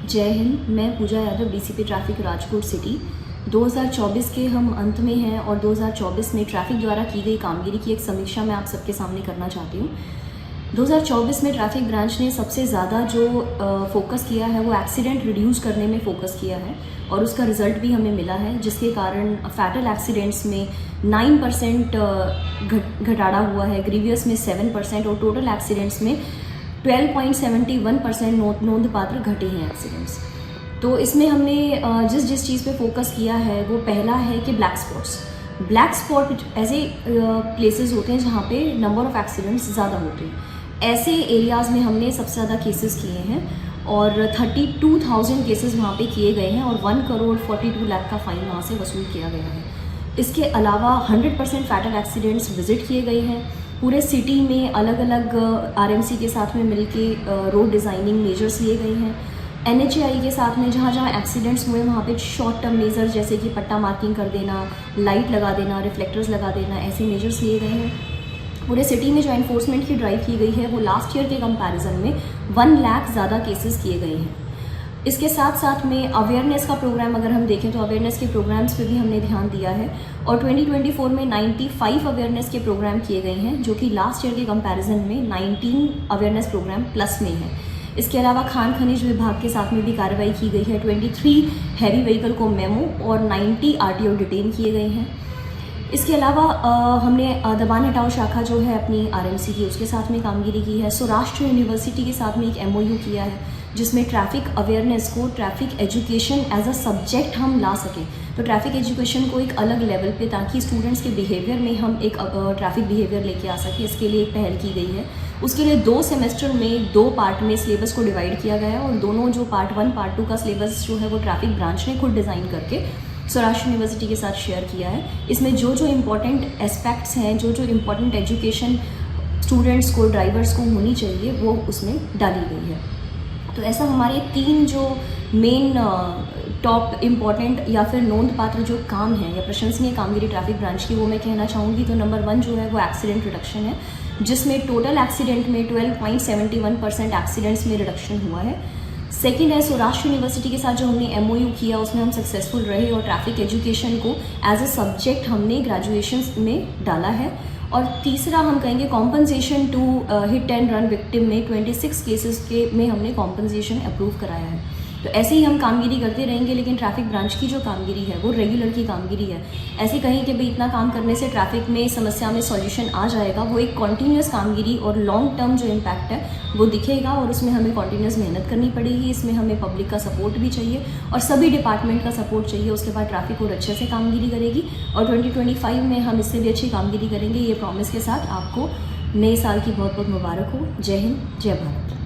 जय हिंद। मैं Pooja Yadav, DCP traffic Rajkot city. 2024 के हम अंत में हैं और 2024 में ट्रैफिक द्वारा की गई कामगिरी की एक समीक्षा मैं आप सबके सामने करना चाहती हूँ। 2024 में ट्रैफिक ब्रांच ने सबसे ज़्यादा जो फोकस किया है वो एक्सीडेंट रिड्यूस करने में फोकस किया है और उसका रिजल्ट भी हमें मिला है, जिसके कारण फैटल एक्सीडेंट्स में 9% घटाड़ा हुआ है, ग्रीवियस में 7% और टोटल एक्सीडेंट्स में 12.71% नोंदपात्र घटे हैं एक्सीडेंट्स। तो इसमें हमने जिस चीज़ पे फोकस किया है वो पहला है कि ब्लैक स्पॉट ऐसे प्लेसेस होते हैं जहाँ पे नंबर ऑफ एक्सीडेंट्स ज़्यादा होते हैं। ऐसे एरियाज़ में हमने सबसे ज़्यादा केसेस किए हैं और 32,000 केसेस वहाँ पे किए गए हैं और 1,42,00,000 का फ़ाइन वहाँ से वसूल किया गया है। इसके अलावा 100% फैटल एक्सीडेंट्स विजिट किए गए हैं। पूरे सिटी में अलग अलग आरएमसी के साथ में मिलके रोड डिज़ाइनिंग मेजर्स लिए गए हैं। एनएचएआई के साथ में जहाँ जहाँ एक्सीडेंट्स हुए वहाँ पे शॉर्ट टर्म मेजर्स जैसे कि पट्टा मार्किंग कर देना, लाइट लगा देना, रिफ्लेक्टर्स लगा देना, ऐसे मेजर्स लिए गए हैं। पूरे सिटी में जो एनफोर्समेंट की ड्राइव की गई है वो लास्ट ईयर के कंपैरिजन में 1 लाख ज़्यादा केसेस किए गए हैं। इसके साथ साथ में अवेयरनेस का प्रोग्राम अगर हम देखें तो अवेयरनेस के प्रोग्राम्स पे भी हमने ध्यान दिया है और 2024 में 95 अवेयरनेस के प्रोग्राम किए गए हैं, जो कि लास्ट ईयर के कंपैरिजन में 19 अवेयरनेस प्रोग्राम प्लस में है। इसके अलावा खान खनिज विभाग के साथ में भी कार्रवाई की गई है। 23 हैवी व्हीकल को मेमो और 90 आरटीओ डिटेन किए गए हैं। इसके अलावा हमने दबान हटाओ शाखा जो है अपनी आरएमसी की, उसके साथ में कामगिरी की है। सौराष्ट्र यूनिवर्सिटी के साथ में एक एमओयू किया है जिसमें ट्रैफिक अवेयरनेस को, traffic education as a subject हम ला सकें, तो ट्रैफिक एजुकेशन को एक अलग लेवल पे, ताकि स्टूडेंट्स के बिहेवियर में हम एक ट्रैफिक बिहेवियर लेके आ सकें, इसके लिए एक पहल की गई है। उसके लिए 2 सेमेस्टर में 2 पार्ट में सिलेबस को डिवाइड किया गया है और दोनों जो पार्ट 1 पार्ट 2 का सिलेबस जो है वो ट्रैफिक ब्रांच ने खुद डिज़ाइन करके सौराष्ट्र यूनिवर्सिटी के साथ शेयर किया है। इसमें जो इम्पॉर्टेंट एस्पेक्ट्स हैं, जो इम्पॉर्टेंट एजुकेशन स्टूडेंट्स को, ड्राइवर्स को होनी चाहिए, वो उसमें डाली गई है। तो ऐसा हमारे 3 जो मेन टॉप इम्पॉर्टेंट या फिर नोंदपात्र जो काम है या प्रशंसनीय कामगिरी ट्रैफिक ब्रांच की, वो मैं कहना चाहूँगी। तो नंबर 1 जो है वो एक्सीडेंट रिडक्शन है, जिसमें टोटल एक्सीडेंट में 12.71% एक्सीडेंट्स में रिडक्शन हुआ है। सेकेंड है सौराष्ट्र यूनिवर्सिटी के साथ जो हमने एमओयू किया, उसमें हम सक्सेसफुल रहे और ट्रैफिक एजुकेशन को एज अ सब्जेक्ट हमने ग्रेजुएशन में डाला है। और तीसरा हम कहेंगे compensation to hit and run victim में 26 केसेस के में हमने कॉम्पनसेशन अप्रूव कराया है। तो ऐसे ही हम कामगिरी करते रहेंगे, लेकिन ट्रैफिक ब्रांच की जो कामगिरी है वो रेगुलर की कामगिरी है। ऐसे कहीं कि भाई इतना काम करने से ट्रैफिक में समस्या में सॉल्यूशन आ जाएगा, वो एक कॉन्टीन्यूस कामगिरी और लॉन्ग टर्म जो इम्पैक्ट है वो दिखेगा और उसमें हमें कॉन्टीन्यूस मेहनत करनी पड़ेगी। इसमें हमें पब्लिक का सपोर्ट भी चाहिए और सभी डिपार्टमेंट का सपोर्ट चाहिए। उसके बाद ट्रैफिक और अच्छे से कामगिरी करेगी और 2025 में हम इससे भी अच्छी कामगिरी करेंगे, ये प्रॉमिस के साथ। आपको नए साल की बहुत बहुत मुबारक हो। जय हिंद, जय भारत।